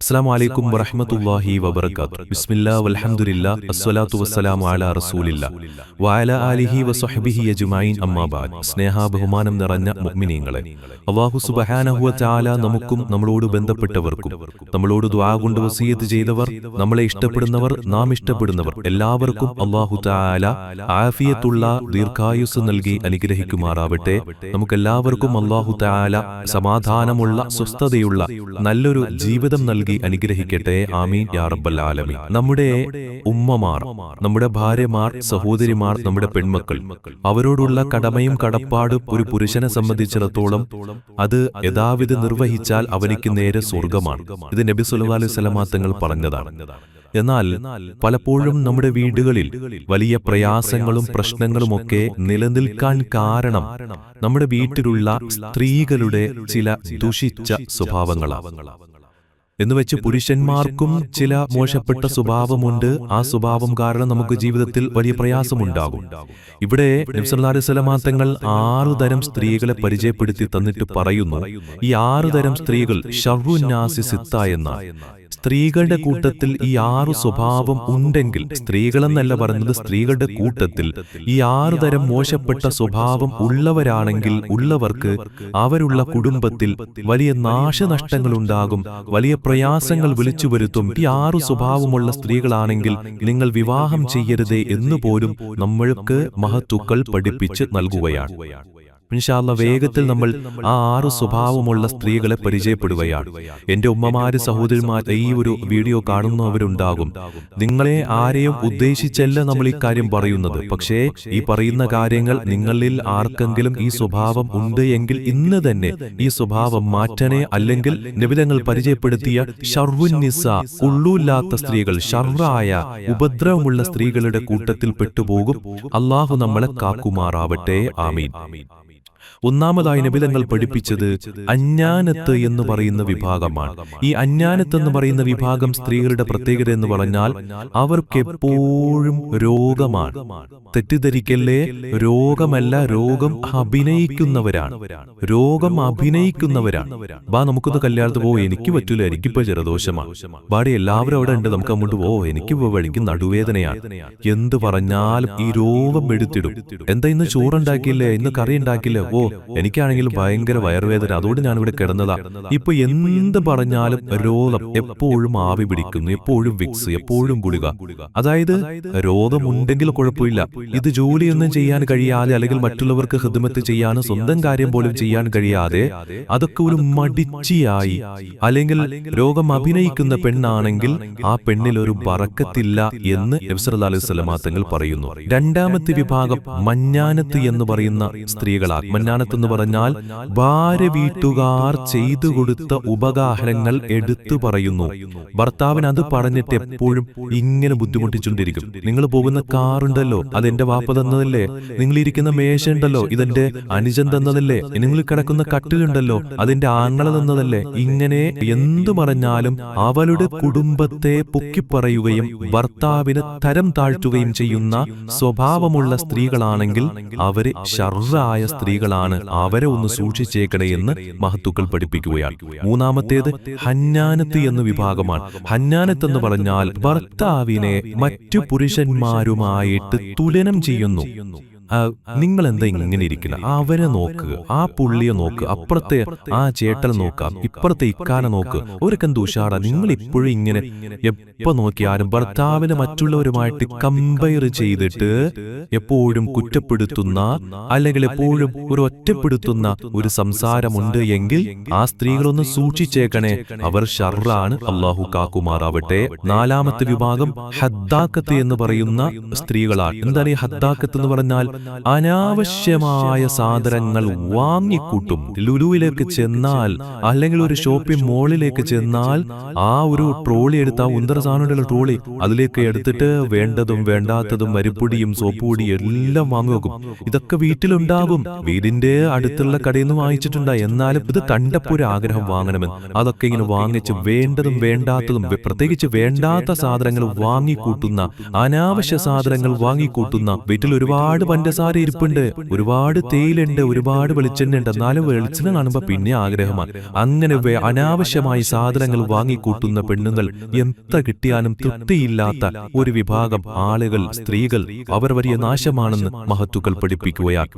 അസ്സലാമു അലൈക്കും വറഹ്മത്തുള്ളാഹി വബറകാതുഹു. ബിസ്മില്ലാഹി വൽഹംദുലില്ലാഹി അസ്സലാത്തു വസ്സലാമു അലാ റസൂലില്ലാഹി വഅലാ ആലിഹി വസ്വഹ്ബിഹി അജ്മഈൻ. അമ്മാ ബഅദ്. സ്നേഹ ബഹുമാനം നിറഞ്ഞ മുഅ്മിനീങ്ങളെ, അല്ലാഹു സുബ്ഹാനഹു വ തആല നമുക്കും നമ്മളോട് ബന്ധപ്പെട്ടവർക്കും നമ്മളോട് ദുആ കൊണ്ട് വസിയത്ത് ചെയ്തവർ, നമ്മളെ ഇഷ്ടപ്പെടുന്നവർ, നാം ഇഷ്ടപ്പെടുന്നവർ എല്ലാവർക്കും അല്ലാഹു തആല ആഫിയത്തുള്ള ദീർഘായുസ് നൽകി അനുഗ്രഹിക്കുമാറാവട്ടെ. നമുക്കെല്ലാവർക്കും അല്ലാഹു തആല സമാധാനമുള്ള, സ്വസ്ഥതയുള്ള നല്ലൊരു ജീവിതം നൽകി അനുഗ്രഹിക്കട്ടെ. ആമീൻ യാ റബ്ബൽ ആലമീൻ. നമ്മുടെ ഉമ്മമാർ, നമ്മുടെ ഭാര്യമാർ, സഹോദരിമാർ, നമ്മുടെ പെൺമക്കൾ, അവരോടുള്ള കടമയും കടപ്പാടും ഒരു പുരുഷനെ സംബന്ധിച്ചിടത്തോളം അത് യഥാവിധി നിർവഹിച്ചാൽ അവനിക്ക് നേരെ സ്വർഗമാണ്. ഇത് നബി സല്ലല്ലാഹു അലൈഹി വസല്ലം തങ്ങൾ പറഞ്ഞതാണ്. എന്നാൽ പലപ്പോഴും നമ്മുടെ വീടുകളിൽ വലിയ പ്രയാസങ്ങളും പ്രശ്നങ്ങളുമൊക്കെ നിലനിൽക്കാൻ കാരണം നമ്മുടെ വീട്ടിലുള്ള സ്ത്രീകളുടെ ചില ദുഷിച്ച സ്വഭാവങ്ങളാണ്. എന്നുവെച്ച് പുരുഷന്മാർക്കും ചില മോശപ്പെട്ട സ്വഭാവമുണ്ട്. ആ സ്വഭാവം കാരണം നമുക്ക് ജീവിതത്തിൽ വലിയ പ്രയാസമുണ്ടാകും. ഇവിടെ നബി സല്ലല്ലാഹു അലൈഹി വസല്ലം തങ്ങൾ 6 തരം സ്ത്രീകളെ പരിചയപ്പെടുത്തി തന്നിട്ട് പറയുന്നു, ഈ 6 തരം സ്ത്രീകൾ ശർറുന്നാസി സിത്ത എന്നാണ്. സ്ത്രീകളുടെ കൂട്ടത്തിൽ ഈ 6 സ്വഭാവം ഉണ്ടെങ്കിൽ, സ്ത്രീകളെന്നല്ല പറഞ്ഞത്, സ്ത്രീകളുടെ കൂട്ടത്തിൽ ഈ 6 തരം മോശപ്പെട്ട സ്വഭാവം ഉള്ളവരാണെങ്കിൽ ഉള്ളവർക്ക് അവരുള്ള കുടുംബത്തിൽ വലിയ നാശനഷ്ടങ്ങൾ ഉണ്ടാകും, വലിയ പ്രയാസങ്ങൾ വിളിച്ചു വരുത്തും. ഈ 6 സ്വഭാവമുള്ള സ്ത്രീകളാണെങ്കിൽ നിങ്ങൾ വിവാഹം ചെയ്യരുതേ എന്നുപോലും നമ്മൾക്ക് മഹത്തുക്കൾ പഠിപ്പിച്ച് നൽകുകയാണ്. ഇൻഷാ അല്ലാഹ് വേഗത്തിൽ നമ്മൾ ആ 6 സ്വഭാവമുള്ള സ്ത്രീകളെ പരിചയപ്പെടുകയാണ്. എന്റെ ഉമ്മമാര്, സഹോദരിമാർ, ഈ ഒരു വീഡിയോ കാണുന്നവരുണ്ടാകും. നിങ്ങളെ ആരെയും ഉദ്ദേശിച്ചല്ല നമ്മൾ ഈ കാര്യം പറയുന്നത്. പക്ഷേ ഈ പറയുന്ന കാര്യങ്ങൾ നിങ്ങളിൽ ആർക്കെങ്കിലും ഈ സ്വഭാവം ഉണ്ട് എങ്കിൽ ഇന്ന് തന്നെ ഈ സ്വഭാവം മാറ്റണേ. അല്ലെങ്കിൽ നബി തങ്ങൾ പരിചയപ്പെടുത്തിയ ശർറുന്നിസ, ഉള്ളൂല്ലാത്ത സ്ത്രീകൾ, ശർറായ ഉപദ്രവമുള്ള സ്ത്രീകളുടെ കൂട്ടത്തിൽ പെട്ടുപോകും. അല്ലാഹു നമ്മളെ കാക്കുമാറാവട്ടെ. ആമീൻ. ഒന്നാമതായി നബി തങ്ങൾ പഠിപ്പിച്ചത് അഞ്ഞാനത്ത് എന്ന് പറയുന്ന വിഭാഗമാണ്. ഈ അഞ്ഞാനത്ത് എന്ന് പറയുന്ന വിഭാഗം സ്ത്രീകളുടെ പ്രത്യേകത എന്ന് പറഞ്ഞാൽ അവർക്ക് എപ്പോഴും രോഗമാണ്. തെറ്റിദ്ധരിക്കല്ലേ, രോഗമല്ല, രോഗം അഭിനയിക്കുന്നവരാണ്. രോഗം അഭിനയിക്കുന്നവരാണ്. നമുക്കൊന്ന് കല്യാണത്തിന് പോ, എനിക്ക് പറ്റൂല, എനിക്കിപ്പോ ജലദോഷമാണ്. ബാടി എല്ലാവരും അവിടെ ഉണ്ട്, നമുക്ക് അങ്ങോട്ട് പോ, എനിക്ക് നടുവേദനയാണ്. എന്ത് പറഞ്ഞാലും ഈ രോഗം എടുത്തിടും. എന്താ ഇന്ന് ചോറുണ്ടാക്കിയില്ലേ, ഇന്ന് കറി ഉണ്ടാക്കില്ലേ, ഓ എനിക്കാണെങ്കിലും ഭയങ്കര വയറുവേദന, അതുകൊണ്ട് ഞാനിവിടെ കിടന്നതാ. ഇപ്പൊ എന്ത് പറഞ്ഞാലും രോഗം, എപ്പോഴും ആവി പിടിക്കുന്നു, എപ്പോഴും വിക്സ്, എപ്പോഴും ഗുളിക. അതായത് രോഗമുണ്ടെങ്കിൽ കുഴപ്പമില്ല, ഇത് ജോലിയൊന്നും ചെയ്യാൻ കഴിയാതെ, അല്ലെങ്കിൽ മറ്റുള്ളവർക്ക് ഖിദ്മത്ത് ചെയ്യാനോ സ്വന്തം കാര്യം പോലും ചെയ്യാൻ കഴിയാതെ അതൊക്കെ ഒരു മടിച്ചിയായി, അല്ലെങ്കിൽ രോഗം അഭിനയിക്കുന്ന പെണ്ണാണെങ്കിൽ ആ പെണ്ണിൽ ഒരു ബറക്കത്തില്ല എന്ന് നബി സല്ലല്ലാഹു അലൈഹി വസല്ലം തങ്ങൾ പറയുന്നു. രണ്ടാമത്തെ വിഭാഗം മഞ്ഞാനത്ത് എന്ന് പറയുന്ന സ്ത്രീകളാണ്. മഞ്ഞാനത്തെന്ന് പറഞ്ഞാൽ ഭാര്യ വീട്ടുകാർ ചെയ്തു കൊടുത്ത ഉപകാരങ്ങൾ എടുത്തു പറയുന്നു. ഭർത്താവിന് അത് പറഞ്ഞിട്ട് എപ്പോഴും ഇങ്ങനെ ബുദ്ധിമുട്ടിച്ചുകൊണ്ടിരിക്കും. നിങ്ങൾ പോകുന്ന കാറുണ്ടല്ലോ, അതെന്റെ വാപ്പ തന്നതല്ലേ. നിങ്ങൾ ഇരിക്കുന്ന മേശ ഉണ്ടല്ലോ, ഇതെന്റെ അനുജൻ തന്നതല്ലേ. നിങ്ങൾ കിടക്കുന്ന കട്ടിലുണ്ടല്ലോ, അതിന്റെ ആങ്ങള തന്നതല്ലേ. ഇങ്ങനെ എന്തു പറഞ്ഞാലും അവളുടെ കുടുംബത്തെ പൊക്കിപ്പറയുകയും ഭർത്താവിനെ തരം താഴ്ത്തുകയും ചെയ്യുന്ന സ്വഭാവമുള്ള സ്ത്രീകളാണെങ്കിൽ അവര് ശർറായ സ്ത്രീകളാണ്. അവരെ ഒന്ന് സൂക്ഷിച്ചേക്കണേ എന്ന് മഹത്തുക്കൾ പഠിപ്പിക്കുകയാണ്. മൂന്നാമത്തേത് ഹന്നാനത്ത് എന്ന വിഭാഗമാണ്. ഹന്നാനത്ത് എന്ന് പറഞ്ഞാൽ ഭർത്താവിനെ മറ്റു പുരുഷന്മാരുമായിട്ട് തുലനം ചെയ്യുന്നു. നിങ്ങൾ എന്താ ഇങ്ങനെ ഇരിക്കണം, അവരെ നോക്കുക, ആ പുള്ളിയെ നോക്കുക, അപ്പുറത്തെ ആ ചേട്ടൽ നോക്കാം, ഇപ്പുറത്തെ ഇക്കാനെ നോക്ക്, അവർക്കെന്ത് ഉഷാറാ. നിങ്ങൾ ഇപ്പോഴും ഇങ്ങനെ എപ്പോ നോക്കിയാലും ഭർത്താവിനെ മറ്റുള്ളവരുമായിട്ട് കമ്പയർ ചെയ്തിട്ട് എപ്പോഴും കുറ്റപ്പെടുത്തുന്ന, അല്ലെങ്കിൽ എപ്പോഴും ഒരു ഒറ്റപ്പെടുത്തുന്ന ഒരു സംസാരമുണ്ട് എങ്കിൽ ആ സ്ത്രീകളൊന്ന് സൂക്ഷിച്ചേക്കണേ, അവർ ശർറാണ്. അല്ലാഹു കാക്കുമാറാവട്ടെ. നാലാമത്തെ വിഭാഗം ഹദ്ദാക്കത്ത് എന്ന് പറയുന്ന സ്ത്രീകളാണ്. എന്താണ് ഈ ഹദ്ദാക്കത്ത് എന്ന് പറഞ്ഞാൽ? അനാവശ്യമായ സാധനങ്ങൾ വാങ്ങിക്കൂട്ടും. ലുലുവിലേക്ക് ചെന്നാൽ, അല്ലെങ്കിൽ ഒരു ഷോപ്പിംഗ് മോളിലേക്ക് ചെന്നാൽ, ആ ഒരു ട്രോളി എടുത്ത്, ആ ഉന്തര സാധനമുള്ള ട്രോളി, അതിലേക്ക് എടുത്തിട്ട് വേണ്ടതും വേണ്ടാത്തതും മരിപ്പൊടിയും സോപ്പുപൊടിയും എല്ലാം വാങ്ങും. ഇതൊക്കെ വീട്ടിലുണ്ടാകും, വീടിന്റെ അടുത്തുള്ള കടയിൽ നിന്ന് വാങ്ങിച്ചിട്ടുണ്ടായി. എന്നാലും ഇത് കണ്ടപ്പോൾ ഒരു ആഗ്രഹം വാങ്ങണമെന്ന്, അതൊക്കെ ഇങ്ങനെ വാങ്ങിച്ച് വേണ്ടതും വേണ്ടാത്തതും, പ്രത്യേകിച്ച് വേണ്ടാത്ത സാധനങ്ങൾ വാങ്ങിക്കൂട്ടുന്ന, അനാവശ്യ സാധനങ്ങൾ വാങ്ങിക്കൂട്ടുന്ന, വീട്ടിൽ ഒരുപാട് പഞ്ചസാര ഇരിപ്പുണ്ട്, ഒരുപാട് തേയിലുണ്ട്, ഒരുപാട് വെളിച്ചെണ്ണ ഉണ്ട്, എന്നാലും വെളിച്ചെണ്ണ കാണുമ്പോ പിന്നെ ആഗ്രഹമാണ്. അങ്ങനെ അനാവശ്യമായി സാധനങ്ങൾ വാങ്ങിക്കൂട്ടുന്ന പെണ്ണുങ്ങൾ, എത്ര കിട്ടിയാലും തൃപ്തിയില്ലാത്ത ഒരു വിഭാഗം ആളുകൾ, സ്ത്രീകൾ, അവർ വലിയ നാശമാണെന്ന് മഹത്തുക്കൾ പഠിപ്പിക്കുകയാണ്.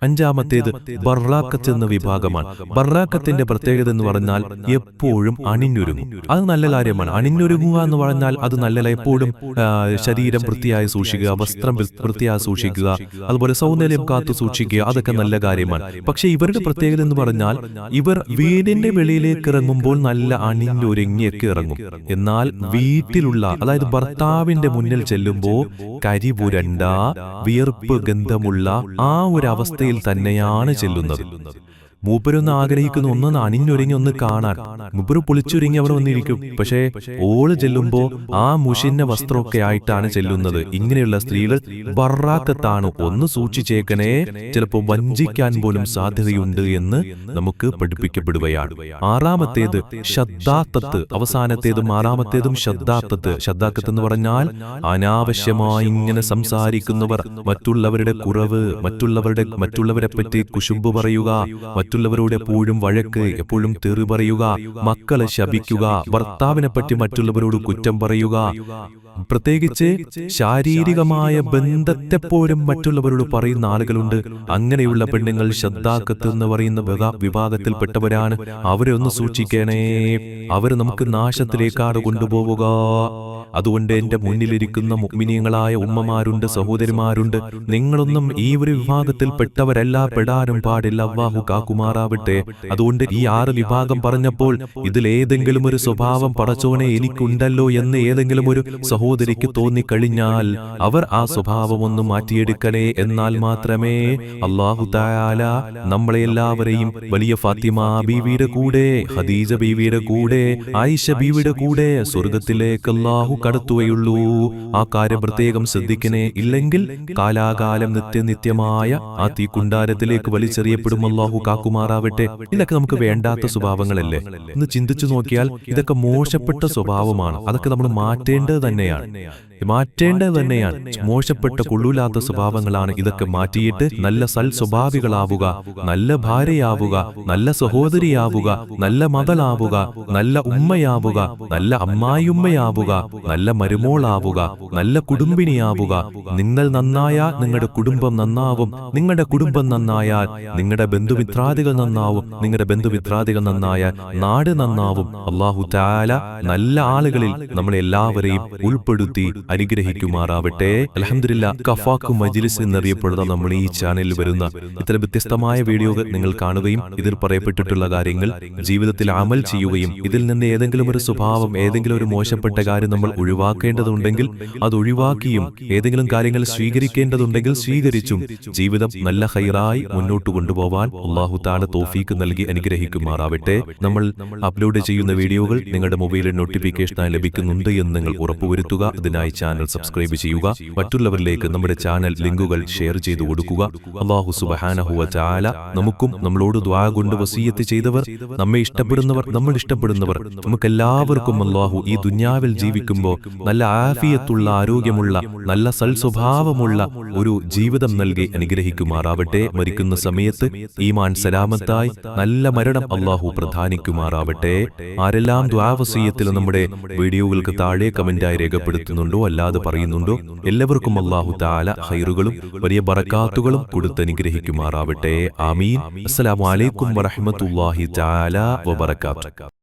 അഞ്ചാമത്തേത് ബർറാക്കത്ത് എന്ന വിഭാഗമാണ്. ബർറാക്കത്തിന്റെ പ്രത്യേകത എന്ന് പറഞ്ഞാൽ എപ്പോഴും അണിഞ്ഞൊരുങ്ങും. അത് നല്ല കാര്യമാണ്. അണിഞ്ഞൊരുങ്ങുക എന്ന് പറഞ്ഞാൽ അത് നല്ലല്ല. എപ്പോഴും ശരീരം വൃത്തിയായി സൂക്ഷിക്കുക, വസ്ത്രം വൃത്തിയായി സൂക്ഷിക്കുക, അതുപോലെ സൗന്ദര്യം കാത്തു സൂക്ഷിക്കുക, അതൊക്കെ നല്ല കാര്യമാണ്. പക്ഷെ ഇവരുടെ പ്രത്യേകത എന്ന് പറഞ്ഞാൽ ഇവർ വീടിന്റെ വെളിയിലേക്ക് ഇറങ്ങുമ്പോൾ നല്ല അണിഞ്ഞൊരുങ്ങിയൊക്കെ ഇറങ്ങും. എന്നാൽ വീട്ടിലുള്ള, അതായത് ഭർത്താവിന്റെ മുന്നിൽ ചെല്ലുമ്പോ കരിപുരണ്ട വിയർപ്പ് ഗന്ധമുള്ള ആ ഒരു അവസ്ഥയിൽ തന്നെയാണ് ചെല്ലുന്നത്. മൂപ്പരൊന്ന് ആഗ്രഹിക്കുന്ന ഒന്ന് അണിഞ്ഞൊരുങ്ങി ഒന്ന് കാണാൻ. മൂപ്പര് പൊളിച്ചൊരുങ്ങി അവിടെ വന്നിരിക്കും. പക്ഷേ ഓള് ചെല്ലുമ്പോ ആ മുഷിന്ന വസ്ത്രമൊക്കെ ആയിട്ടാണ് ചെല്ലുന്നത്. ഇങ്ങനെയുള്ള സ്ത്രീകൾ ബർറാക്കത്താണ്. ഒന്ന് സൂക്ഷിച്ചേക്കണേ, ചിലപ്പോൾ വഞ്ചിക്കാൻ പോലും സാധ്യതയുണ്ട് എന്ന് നമുക്ക് പഠിപ്പിക്കപ്പെടുകയാണ്. ആറാമത്തേത് ശദ്ദാത്തത്ത്. അവസാനത്തേതും ആറാമത്തേതും ശദ്ദാത്തത്ത്. ശദ്ദാക്കത്ത് എന്ന് പറഞ്ഞാൽ അനാവശ്യമായി ഇങ്ങനെ സംസാരിക്കുന്നവർ, മറ്റുള്ളവരുടെ കുറവ്, മറ്റുള്ളവരെ പറ്റി കുശുമ്പ് പറയുക, മറ്റുള്ളവരോട് എപ്പോഴും വഴക്ക്, എപ്പോഴും തെറി പറയുക, മക്കളെ ശപിക്കുക, ഭർത്താവിനെ പറ്റി മറ്റുള്ളവരോട് കുറ്റം പറയുക, പ്രത്യേകിച്ച് ശാരീരികമായ ബന്ധത്തെപ്പോലും മറ്റുള്ളവരോട് പറയുന്ന ആളുകളുണ്ട്. അങ്ങനെയുള്ള പെണ്ണുങ്ങൾ ശദ്ദാക്കത്ത് എന്ന് പറയുന്ന വിഭാഗത്തിൽപ്പെട്ടവരാണ്. അവരെ ഒന്ന് സൂക്ഷിക്കണേ, അവര് നമുക്ക് നാശത്തിലേക്കാണ് കൊണ്ടുപോവുക. അതുകൊണ്ട് എന്റെ മുന്നിലിരിക്കുന്ന മുഅ്മിനീങ്ങളായ ഉമ്മമാരുണ്ട്, സഹോദരിമാരുണ്ട്, നിങ്ങളൊന്നും ഈ ഒരു വിഭാഗത്തിൽപ്പെട്ടവരല്ല, പെടാനും പാടില്ല. അല്ലാഹു കാക്കുമാറാവട്ടെ. അതുകൊണ്ട് ഈ 6 വിഭാഗം പറഞ്ഞപ്പോൾ ഇതിലേതെങ്കിലും ഒരു സ്വഭാവം പടച്ചോനെ എനിക്കുണ്ടല്ലോ എന്ന് ഏതെങ്കിലും ഒരു സഹോദരിക്ക് തോന്നിക്കഴിഞ്ഞാൽ അവർ ആ സ്വഭാവം ഒന്ന് മാറ്റിയെടുക്കണേ. എന്നാൽ മാത്രമേ അല്ലാഹു തആല നമ്മളെ എല്ലാവരെയും വലിയ ഫാത്തിമ ബീവിയുടെ കൂടെ, ഖദീജ ബീവിയുടെ കൂടെ, ആയിഷ ബീവിയുടെ കൂടെ സ്വർഗത്തിലേക്ക് അല്ലാഹു കടത്തുകയുള്ളൂ. ആ കാര്യം പ്രത്യേകം ശ്രദ്ധിക്കണേ. ഇല്ലെങ്കിൽ കാലാകാലം നിത്യമായ ആ തീക്കുണ്ടാരത്തിലേക്ക് വലിച്ചെറിയപ്പെടും. അല്ലാഹു കാക്കുമാറാവട്ടെ. ഇതൊക്കെ നമുക്ക് വേണ്ടാത്ത സ്വഭാവങ്ങളല്ലേ? ഒന്ന് ചിന്തിച്ചു നോക്കിയാൽ ഇതൊക്കെ മോശപ്പെട്ട സ്വഭാവമാണ്. അതൊക്കെ നമ്മൾ മാറ്റേണ്ടത് തന്നെയാണ്. മോശപ്പെട്ട കൊള്ളൂലാത്ത സ്വഭാവങ്ങളാണ്. ഇതൊക്കെ മാറ്റിയിട്ട് നല്ല സൽ സ്വഭാവികളാവുക, നല്ല ഭാര്യയാവുക, നല്ല സഹോദരിയാവുക, നല്ല മകളാവുക, നല്ല ഉമ്മയാവുക, നല്ല അമ്മായിയുമ്മയാവുക, നല്ല മരുമോളാവുക, നല്ല കുടുംബിനിയാവുക. നിങ്ങൾ നന്നായാൽ നിങ്ങളുടെ കുടുംബം നന്നാവും. നിങ്ങളുടെ കുടുംബം നന്നായാൽ നിങ്ങളുടെ ബന്ധുമിത്രാദികൾ നന്നാവും. നിങ്ങളുടെ ബന്ധുമിത്രാദികൾ നന്നായാൽ നാട് നന്നാവും. അല്ലാഹു തആല നല്ല ആളുകളിൽ നമ്മളെല്ലാവരെയും ഉൾപ്പെടുത്തി അനുഗ്രഹിക്കുമാറാവട്ടെ. അൽഹംദുലില്ലാഹ്, കഫാക്ക് മജ്ലിസ് എന്നറിയപ്പെടുന്ന നമ്മൾ ഈ ചാനലിൽ വരുന്ന ഇത്തരം വ്യത്യസ്തമായ വീഡിയോകൾ നിങ്ങൾ കാണുകയും ഇതിൽ പറയപ്പെട്ടിട്ടുള്ള കാര്യങ്ങൾ ജീവിതത്തിൽ അമൽ ചെയ്യുകയും ഇതിൽ നിന്ന് ഏതെങ്കിലും ഒരു സ്വഭാവം, ഏതെങ്കിലും ഒരു മോശപ്പെട്ട കാര്യം നമ്മൾ ഒഴിവാക്കേണ്ടതുണ്ടെങ്കിൽ അത് ഒഴിവാക്കിയും ഏതെങ്കിലും കാര്യങ്ങൾ സ്വീകരിക്കേണ്ടതുണ്ടെങ്കിൽ സ്വീകരിച്ചും ജീവിതം നല്ല ഖൈറായി മുന്നോട്ട് കൊണ്ടുപോവാൻ അല്ലാഹു തആല തൗഫീക്ക് നൽകി അനുഗ്രഹിക്കുമാറാവട്ടെ. നമ്മൾ അപ്ലോഡ് ചെയ്യുന്ന വീഡിയോകൾ നിങ്ങളുടെ മൊബൈലിൽ നോട്ടിഫിക്കേഷനായി ലഭിക്കുന്നുണ്ട് എന്ന് നിങ്ങൾ ഉറപ്പുവരുത്തുക. അതിനായി ചാനൽ സബ്സ്ക്രൈബ് ചെയ്യുക. മറ്റുള്ളവരിലേക്ക് നമ്മുടെ ചാനൽ ലിങ്കുകൾ ഷെയർ ചെയ്തു കൊടുക്കുക. അല്ലാഹു സുബ്ഹാനഹു വ തആല നമുക്കും നമ്മളോട് ദുആ കൊണ്ട് വസിയത്ത് ചെയ്തവർ, നമ്മെ ഇഷ്ടപ്പെടുന്നവർ, നമ്മൾ ഇഷ്ടപ്പെടുന്നവർ, നമുക്കെല്ലാവർക്കും അല്ലാഹു ഈ ദുനിയാവിൽ ജീവിക്കുമ്പോൾ നല്ല ആഫിയത്തുള്ള, ആരോഗ്യമുള്ള, നല്ല സൽസ്വഭാവമുള്ള ഒരു ജീവിതം നൽകി അനുഗ്രഹിക്കുമാറാവട്ടെ. മരിക്കുന്ന സമയത്ത് ഈമാൻ സലാമത്തായി നല്ല മരണം അല്ലാഹു പ്രദാനിക്കുമാറാവട്ടെ. ആരെല്ലാം ദുആ വസിയത്തിൽ നമ്മുടെ വീഡിയോകൾക്ക് താഴെ കമന്റായി രേഖപ്പെടുത്തുന്നുണ്ടോ, അല്ലാതെ പറയുന്നുണ്ടോ, എല്ലാവർക്കും അല്ലാഹു തആല ഖൈറുകളും വലിയ ബറകാത്തുകളും കൊടുത്ത് അനുഗ്രഹിക്കുമാറാവട്ടെ. ആമീൻ. അസ്സലാമു അലൈക്കും വറഹ്മത്തുള്ളാഹി തആല വബറകാതുഹു.